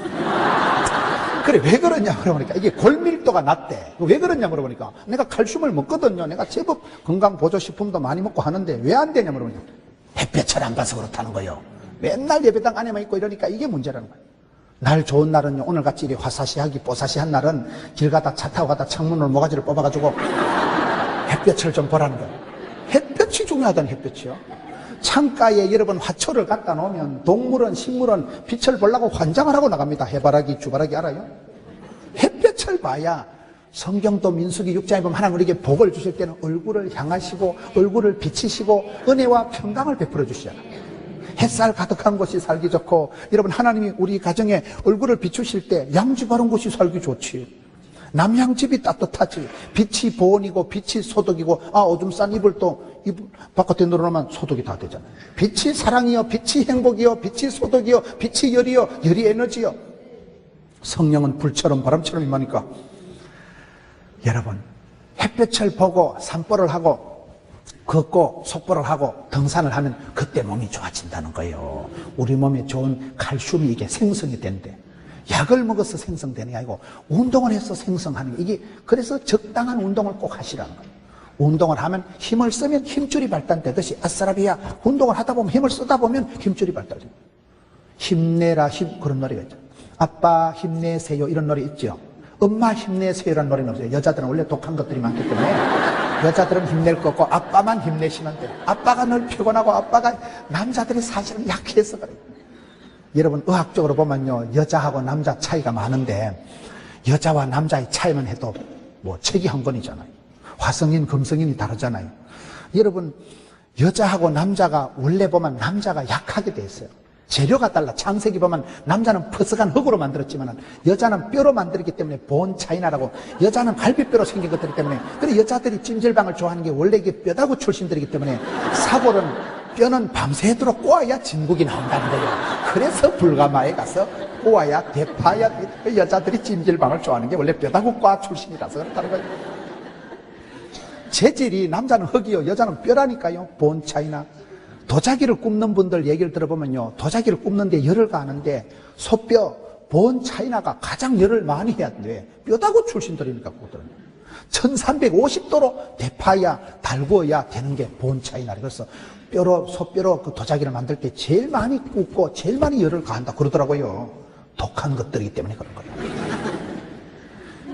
그래 왜 그러냐 물어보니까 이게 골밀도가 낮대. 왜 그러냐 물어보니까 내가 칼슘을 먹거든요. 내가 제법 건강보조식품도 많이 먹고 하는데 왜 안 되냐 물어보니까 햇볕을 안 봐서 그렇다는 거예요. 맨날 예배당 안에만 있고 이러니까 이게 문제라는 거예요. 날 좋은 날은요 오늘같이 이렇게 화사시하기 뽀사시한 날은 길 가다 차 타고 가다 창문으로 모가지를 뽑아가지고 햇볕을 좀 보라는 거예요. 햇볕이 중요하다는 햇볕이요. 창가에 여러분 화초를 갖다 놓으면 동물은 식물은 빛을 보려고 환장을 하고 나갑니다. 해바라기 주바라기 알아요? 햇볕을 봐야 성경도 민수기 6장에 보면 하나님 우리에게 복을 주실 때는 얼굴을 향하시고 얼굴을 비치시고 은혜와 평강을 베풀어 주시잖아요. 햇살 가득한 곳이 살기 좋고 여러분 하나님이 우리 가정에 얼굴을 비추실 때 양지 바른 곳이 살기 좋지. 남향집이 따뜻하지. 빛이 보온이고 빛이 소독이고 오줌 싼 이불 또 이불 바깥에 늘어놓으면 소독이 다 되잖아요. 빛이 사랑이요 빛이 행복이요 빛이 소독이요 빛이 열이요 열이 에너지요. 성령은 불처럼 바람처럼 임하니까 여러분 햇볕을 보고 산보를 하고 걷고 속보를 하고 등산을 하면 그때 몸이 좋아진다는 거예요. 우리 몸에 좋은 칼슘이 이게 생성이 된대. 약을 먹어서 생성되는 게 아니고 운동을 해서 생성하는 게 이게 그래서 적당한 운동을 꼭 하시라는 거예요. 운동을 하면 힘을 쓰면 힘줄이 발달되듯이 아싸라비아 운동을 하다 보면 힘을 쓰다 보면 힘줄이 발달돼요. 힘내라 힘 그런 노래가 있죠. 아빠 힘내세요 이런 노래 있죠. 엄마 힘내세요라는 노래는 없어요. 여자들은 원래 독한 것들이 많기 때문에 여자들은 힘낼 거 없고 아빠만 힘내시면 돼요. 아빠가 늘 피곤하고 아빠가 남자들이 사실은 약해서 그래요. 여러분 의학적으로 보면요 여자하고 남자 차이가 많은데 여자와 남자의 차이만 해도 뭐 책이 한 권이잖아요. 화성인 금성인이 다르잖아요. 여러분 여자하고 남자가 원래 보면 남자가 약하게 돼 있어요. 재료가 달라. 창세기 보면 남자는 퍼석한 흙으로 만들었지만 여자는 뼈로 만들었기 때문에 본 차이나라고. 여자는 갈비뼈로 생긴 것들이기 때문에. 그래 여자들이 찜질방을 좋아하는 게 원래 이게 뼈다구 출신들이기 때문에 사골은 뼈는 밤새도록 꼬아야 진국이 나온다는 거예요. 그래서 불가마에 가서 꼬아야 대파야 여자들이 찜질방을 좋아하는 게 원래 뼈다구 과 출신이라서 그렇다는 거예요. 재질이 남자는 흙이요 여자는 뼈라니까요. 본 차이나. 도자기를 굽는 분들 얘기를 들어보면요, 도자기를 굽는데 열을 가하는데 소뼈 본 차이나가 가장 열을 많이 해야 돼. 뼈다구 출신들이니까 그거들은 1350도로 대파야 달구어야 되는 게 본 차이나. 그래서 뼈로 소뼈로 그 도자기를 만들 때 제일 많이 굽고 제일 많이 열을 가한다 그러더라고요. 독한 것들이기 때문에 그런 거예요.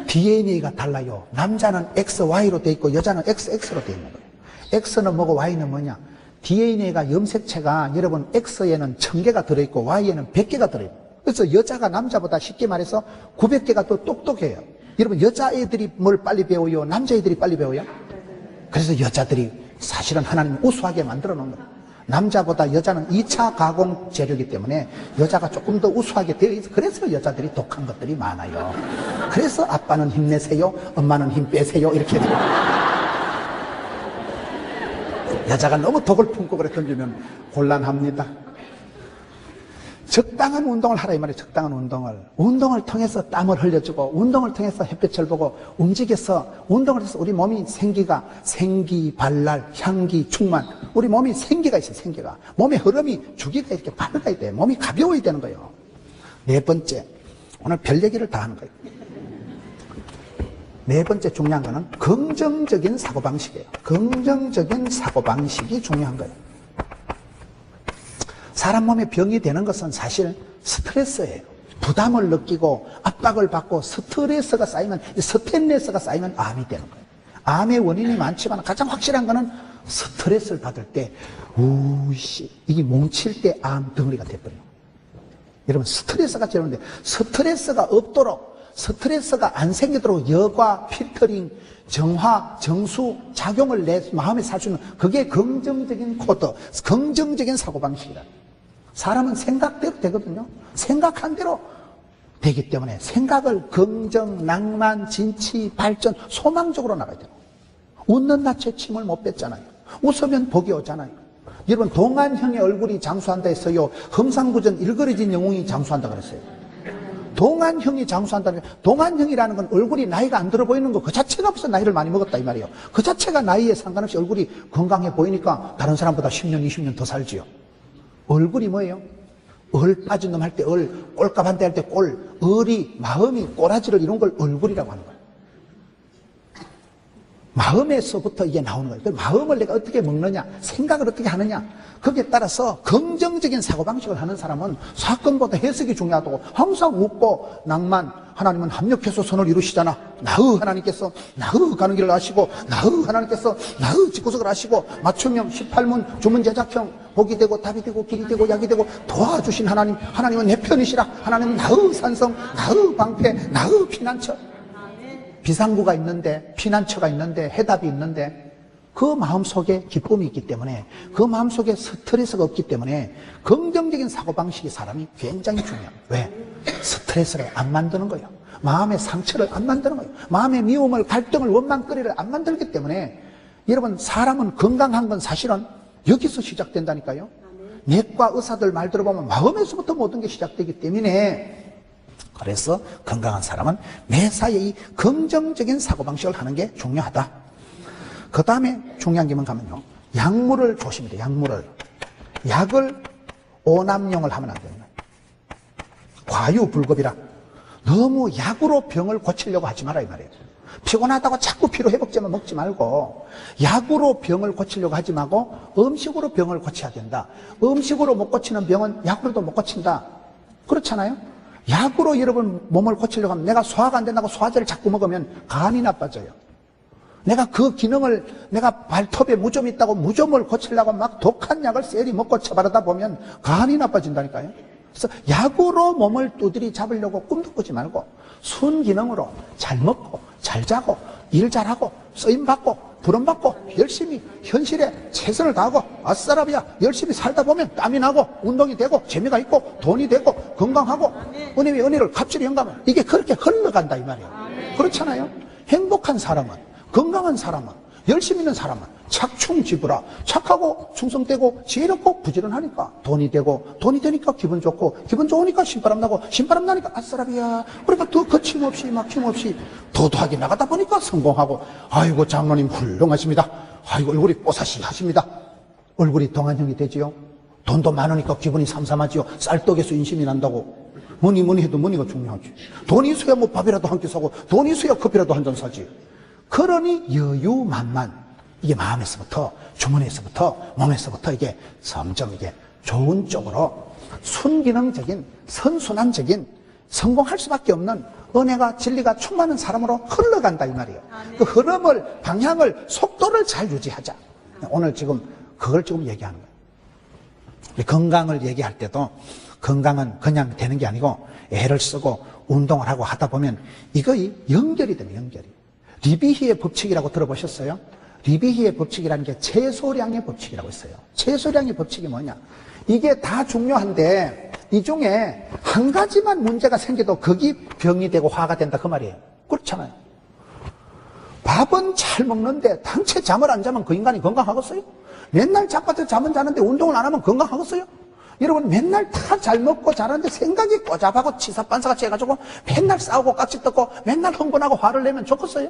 DNA가 달라요. 남자는 XY로 돼 있고 여자는 XX로 돼 있는 거예요. X는 뭐고 Y는 뭐냐? DNA가 염색체가 여러분 X에는 1000개가 들어있고 Y에는 100개가 들어있고, 그래서 여자가 남자보다 쉽게 말해서 900개가 더 똑똑해요. 여러분 여자애들이 뭘 빨리 배워요? 남자애들이 빨리 배워요? 그래서 여자들이 사실은 하나님이 우수하게 만들어 놓은 거예요. 남자보다 여자는 2차 가공 재료이기 때문에 여자가 조금 더 우수하게 되어 있어요. 그래서 여자들이 독한 것들이 많아요. 그래서 아빠는 힘내세요, 엄마는 힘 빼세요 이렇게 돼요. 여자가 너무 독을 품고 그래 던지면 곤란합니다. 적당한 운동을 하라 이 말이에요. 적당한 운동을 통해서 땀을 흘려주고 운동을 통해서 햇볕을 보고 움직여서 운동을 해서 우리 몸이 생기, 발랄, 향기, 충만, 우리 몸이 생기가 있어요. 생기가 몸의 흐름이 주기가 이렇게 밝아야 돼요. 몸이 가벼워야 되는 거예요. 네 번째, 오늘 별 얘기를 다 하는 거예요. 네 번째 중요한 거는 긍정적인 사고방식이에요. 긍정적인 사고방식이 중요한 거예요. 사람 몸에 병이 되는 것은 사실 스트레스예요. 부담을 느끼고 압박을 받고 스트레스가 쌓이면, 스테인레스가 쌓이면 암이 되는 거예요. 암의 원인이 많지만 가장 확실한 거는 스트레스를 받을 때 이게 뭉칠 때 암 덩어리가 돼버려요. 여러분 스트레스가 제로인데 스트레스가 없도록, 스트레스가 안 생기도록 여과, 필터링, 정화, 정수, 작용을 내 마음에 살 수 있는 그게 긍정적인 코드, 긍정적인 사고방식이다. 사람은 생각대로 되거든요. 생각한 대로 되기 때문에 생각을 긍정, 낭만, 진치, 발전, 소망적으로 나가야 돼요. 웃는 낯에 침을 못 뱉잖아요. 웃으면 복이 오잖아요. 여러분 동안형의 얼굴이 장수한다 했어요? 험상궂은 일그러진 영웅이 장수한다 그랬어요? 동안형이 장수한다는, 동안형이라는 건 얼굴이 나이가 안 들어 보이는 거 그 자체가 벌써 나이를 많이 먹었다 이 말이에요. 그 자체가 나이에 상관없이 얼굴이 건강해 보이니까 다른 사람보다 10년, 20년 더 살지요. 얼굴이 뭐예요? 얼 빠진 놈 할 때 얼, 꼴값한테 할 때 꼴, 얼이, 마음이 꼬라지를 이룬 걸 얼굴이라고 하는 거예요. 마음에서부터 이게 나오는 거예요. 그 마음을 내가 어떻게 먹느냐, 생각을 어떻게 하느냐, 거기에 따라서 긍정적인 사고방식을 하는 사람은 사건보다 해석이 중요하다고. 항상 웃고 낭만, 하나님은 합력해서 선을 이루시잖아. 나의 하나님께서 나의 가는 길을 아시고, 나의 하나님께서 나의 집구석을 아시고, 맞춤형 18문 주문 제작형, 복이 되고 답이 되고 길이 되고 약이 되고 도와주신 하나님, 하나님은 내 편이시라. 하나님은 나의 산성, 나의 방패, 나의 피난처. 비상구가 있는데, 피난처가 있는데, 해답이 있는데 그 마음속에 기쁨이 있기 때문에, 그 마음속에 스트레스가 없기 때문에 긍정적인 사고방식이 사람이 굉장히 중요해요. 왜? 스트레스를 안 만드는 거예요. 마음의 상처를 안 만드는 거예요. 마음의 미움을, 갈등을, 원망거리를 안 만들기 때문에 여러분 사람은 건강한 건 사실은 여기서 시작된다니까요. 내과 의사들 말 들어보면 마음에서부터 모든 게 시작되기 때문에, 그래서 건강한 사람은 매사에 이 긍정적인 사고방식을 하는 게 중요하다. 그 다음에 중요한 게 뭔가 하면요, 약물을 조심해야 돼요. 약을 오남용을 하면 안 됩니다. 과유불급이라. 너무 약으로 병을 고치려고 하지 마라 이 말이에요. 피곤하다고 자꾸 피로회복제만 먹지 말고 약으로 병을 고치려고 하지 말고 음식으로 병을 고쳐야 된다. 음식으로 못 고치는 병은 약으로도 못 고친다. 그렇잖아요. 약으로 여러분 몸을 고치려고 하면, 내가 소화가 안 된다고 소화제를 자꾸 먹으면 간이 나빠져요. 내가 그 기능을, 내가 발톱에 무좀 있다고 무좀을 고치려고 막 독한 약을 쎄리 먹고 처바르다 보면 간이 나빠진다니까요. 그래서 약으로 몸을 두드리 잡으려고 꿈도 꾸지 말고 순기능으로 잘 먹고 잘 자고 일 잘하고 쓰임받고 부름받고 열심히 현실에 최선을 다하고 아싸라비아 열심히 살다 보면 땀이 나고 운동이 되고 재미가 있고 돈이 되고 건강하고 은혜 위 은혜를 갑절히 영감을 이게 그렇게 흘러간다 이 말이에요. 그렇잖아요. 행복한 사람은, 건강한 사람은, 열심히 있는 사람은 착충지부라 착하고 충성되고 지혜롭고 부지런하니까 돈이 되고 돈이 되니까 기분 좋고 기분 좋으니까 신바람 나고 신바람 나니까 아싸라비야. 그러니까 더 거침없이 막힘없이 도도하게 나가다 보니까 성공하고 아이고 장로님 훌륭하십니다. 아이고 얼굴이 뽀사시하십니다. 얼굴이 동안형이 되지요. 돈도 많으니까 기분이 삼삼하지요. 쌀떡에서 인심이 난다고. 뭐니 해도 머니가 중요하지. 돈이 있어야 뭐 밥이라도 한 끼 사고 돈이 있어야 커피라도 한 잔 사지. 그러니 여유만만 이게 마음에서부터 주머니에서부터 몸에서부터 이게 점점 이게 좋은 쪽으로 순기능적인 선순환적인 성공할 수밖에 없는 은혜가 진리가 충만한 사람으로 흘러간다 이 말이에요. 그 흐름을 방향을 속도를 잘 유지하자. 오늘 지금 그걸 지금 얘기하는 거예요. 건강을 얘기할 때도 건강은 그냥 되는 게 아니고 애를 쓰고 운동을 하고 하다 보면 이거의 연결이 됩니다. 연결이. 리비히의 법칙이라고 들어보셨어요? 리비히의 법칙이라는 게 최소량의 법칙이라고 있어요. 최소량의 법칙이 뭐냐? 이게 다 중요한데 이 중에 한 가지만 문제가 생겨도 거기 병이 되고 화가 된다 그 말이에요. 그렇잖아요. 밥은 잘 먹는데 단체 잠을 안 자면 그 인간이 건강하겠어요? 맨날 자빠져 잠은 자는데 운동을 안 하면 건강하겠어요? 여러분 맨날 다 잘 먹고 자라는데 생각이 꼬잡하고 치사반사같이 해가지고 맨날 싸우고 깍지 뜯고 맨날 흥분하고 화를 내면 좋겠어요?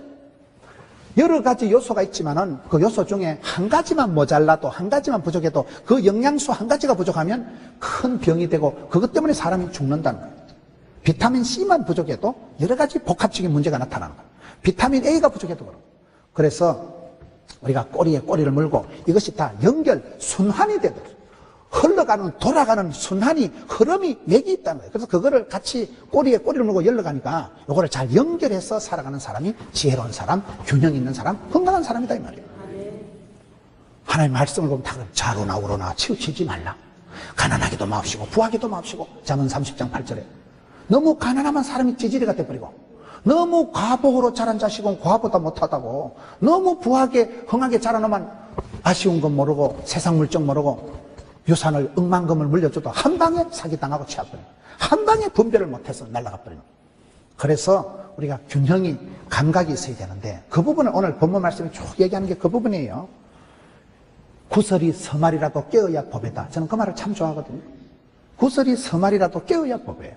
여러 가지 요소가 있지만은 그 요소 중에 한 가지만 모자라도 한 가지만 부족해도 그 영양소 한 가지가 부족하면 큰 병이 되고 그것 때문에 사람이 죽는다는 거예요. 비타민 C만 부족해도 여러 가지 복합적인 문제가 나타나는 거예요. 비타민 A가 부족해도 그렇고. 그래서 우리가 꼬리에 꼬리를 물고 이것이 다 연결 순환이 되도록 흘러가는 돌아가는 순환이 흐름이 맥이 있다는 거예요. 그래서 그거를 같이 꼬리에 꼬리를 물고 열러가니까 요거를 잘 연결해서 살아가는 사람이 지혜로운 사람, 균형 있는 사람, 건강한 사람이다 이 말이에요. 하나님의 말씀을 보면 다 자로나 우로나 치우치지 말라. 가난하기도 마옵시고 부하기도 마옵시고. 잠언 30장 8절에 너무 가난하면 사람이 찌질이가 돼버리고 너무 과복으로 자란 자식은 과보다 못하다고 너무 부하게 흥하게 자라놓으면 아쉬운 건 모르고 세상 물정 모르고 유산을 억만금을 물려줘도 한 방에 사기당하고 취해버려요. 한 방에 분별을 못해서 날아가버려요. 그래서 우리가 균형이 감각이 있어야 되는데 그 부분을 오늘 본문 말씀이 쭉 얘기하는 게 그 부분이에요. 구설이 서말이라도 깨어야 법이다. 저는 그 말을 참 좋아하거든요. 구설이 서말이라도 깨어야 법이에요.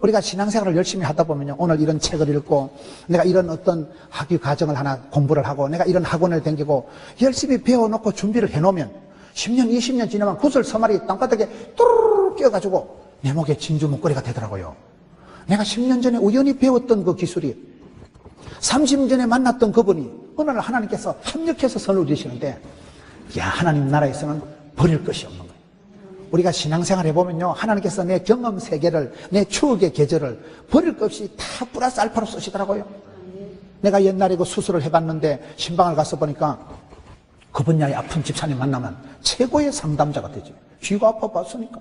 우리가 신앙생활을 열심히 하다 보면요. 오늘 이런 책을 읽고 내가 이런 어떤 학위 과정을 하나 공부를 하고 내가 이런 학원을 다니고 열심히 배워놓고 준비를 해놓으면 10년, 20년 지나면 구설 서말이 땅바닥에 뚜루루루 끼어가지고 내 목에 진주 목걸이가 되더라고요. 내가 10년 전에 우연히 배웠던 그 기술이 30년 전에 만났던 그분이 어느 날 하나님께서 합력해서 선을 주시는데 야 하나님 나라에서는 버릴 것이 없는 거예요. 우리가 신앙생활 해보면요. 하나님께서 내 경험 세계를 내 추억의 계절을 버릴 것 없이 다 플러스 알파로 쓰시더라고요. 내가 옛날에 그 수술을 해봤는데 신방을 가서 보니까 그 분야의 아픈 집사님 만나면 최고의 상담자가 되지. 쥐가 아파봤으니까.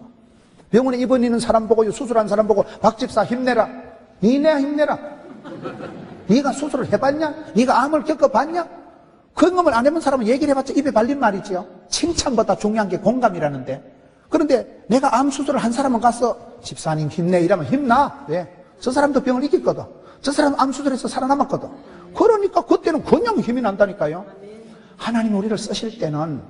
병원에 입원 있는 사람 보고 수술한 사람 보고 박 집사 힘내라. 니네 힘내라. 네가 수술을 해봤냐? 네가 암을 겪어봤냐? 경험을 안 해본 사람은 얘기를 해봤자 입에 발린 말이지요. 칭찬보다 중요한 게 공감이라는데. 그런데 내가 암 수술을 한 사람은 가서 집사님 힘내 이러면 힘나. 왜? 저 사람도 병을 이겼거든. 저 사람 암 수술해서 살아남았거든. 그러니까 그때는 그냥 힘이 난다니까요. 하나님 우리를 쓰실 때는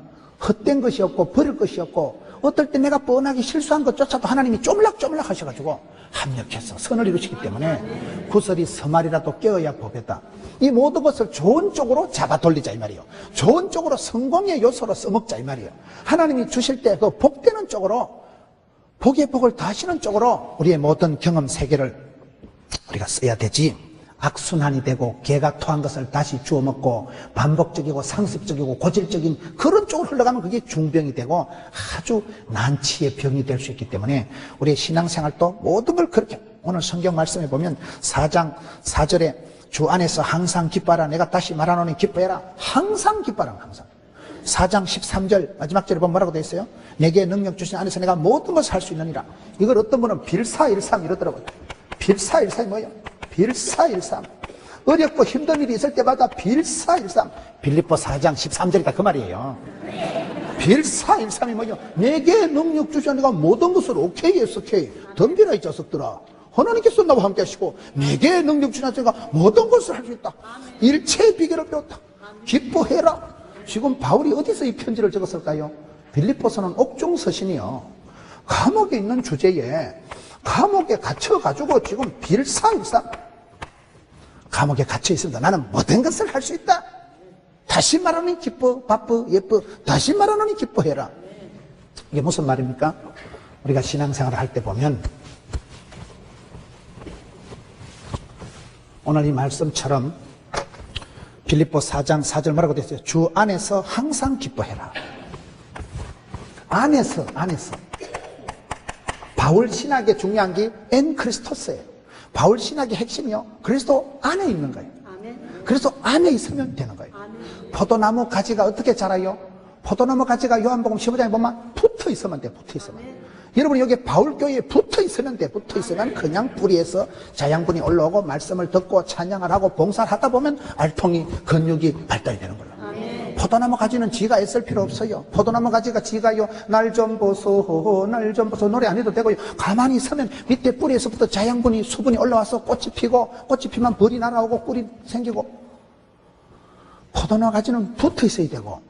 헛된 것이 없고 버릴 것이 없고 어떨 때 내가 뻔하게 실수한 것조차도 하나님이 쪼물락쪼물락 하셔가지고 합력해서 선을 이루시기 때문에 구설이 서말이라도 깨어야 법이다. 이 모든 것을 좋은 쪽으로 잡아 돌리자 이 말이에요. 좋은 쪽으로 성공의 요소로 써먹자 이 말이에요. 하나님이 주실 때 그 복되는 쪽으로 복의 복을 더하시는 쪽으로 우리의 모든 경험 세계를 우리가 써야 되지. 악순환이 되고 개가 토한 것을 다시 주워 먹고 반복적이고 상습적이고 고질적인 그런 쪽으로 흘러가면 그게 중병이 되고 아주 난치의 병이 될 수 있기 때문에 우리의 신앙생활도 모든 걸 그렇게 오늘 성경 말씀에 보면 4장 4절에 주 안에서 항상 기뻐하라. 내가 다시 말하노니 기뻐해라. 항상 기뻐하라. 항상. 4장 13절 마지막 절에 보면 뭐라고 되어 있어요? 내게 능력 주신 안에서 내가 모든 것을 할 수 있느니라. 이걸 어떤 분은 빌사일삼 이러더라고요. 빌사일삼이 뭐예요? 빌사일삼. 어렵고 힘든 일이 있을 때마다 빌사일삼. 빌립보 4장 13절이다 그 말이에요. 빌사일삼이 뭐냐? 내게 능력 주시니까 모든 것을 오케이 했어. 오케이. 덤비라 이 자식들아. 하나님께서 나와 함께 하시고 내게 능력 주시니까 모든 것을 할 수 있다. 일체의 비결을 배웠다. 기뻐해라. 지금 바울이 어디서 이 편지를 적었을까요? 빌립보서는 옥중 서신이요. 감옥에 있는 주제에 감옥에 갇혀가지고 지금 빌사일삼. 감옥에 갇혀 있습니다. 나는 모든 것을 할 수 있다. 다시 말하니 기뻐, 바빠, 예뻐. 다시 말하니 기뻐해라. 이게 무슨 말입니까? 우리가 신앙생활을 할 때 보면 오늘 이 말씀처럼 빌립보 4장 4절 뭐라고 됐어요? 주 안에서 항상 기뻐해라. 안에서. 바울 신학의 중요한 게 엔 크리스토스예요. 바울 신학의 핵심이요. 그리스도 안에 있는 거예요. 그래서 안에 있으면 되는 거예요. 포도나무 가지가 어떻게 자라요? 포도나무 가지가 요한복음 15장에 보면 붙어 있으면 돼. 붙어 있으면. 여러분 여기 바울교회에 붙어 있으면 돼. 붙어 있으면 그냥 뿌리에서 자양분이 올라오고 말씀을 듣고 찬양을 하고 봉사를 하다 보면 알통이 근육이 발달이 되는 거예요. 포도나무 가지는 지가 애쓸 필요 없어요. 포도나무 가지가 지가요 날 좀 보소 날 좀 보소 노래 안 해도 되고요. 가만히 있으면 밑에 뿌리에서부터 자양분이 수분이 올라와서 꽃이 피고 꽃이 피면 벌이 날아오고 꿀이 생기고. 포도나무 가지는 붙어 있어야 되고.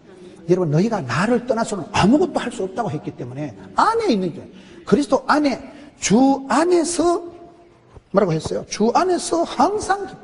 여러분 너희가 나를 떠나서는 아무것도 할 수 없다고 했기 때문에 안에 있는 게 그리스도 안에 주 안에서 뭐라고 했어요? 주 안에서 항상 기뻐.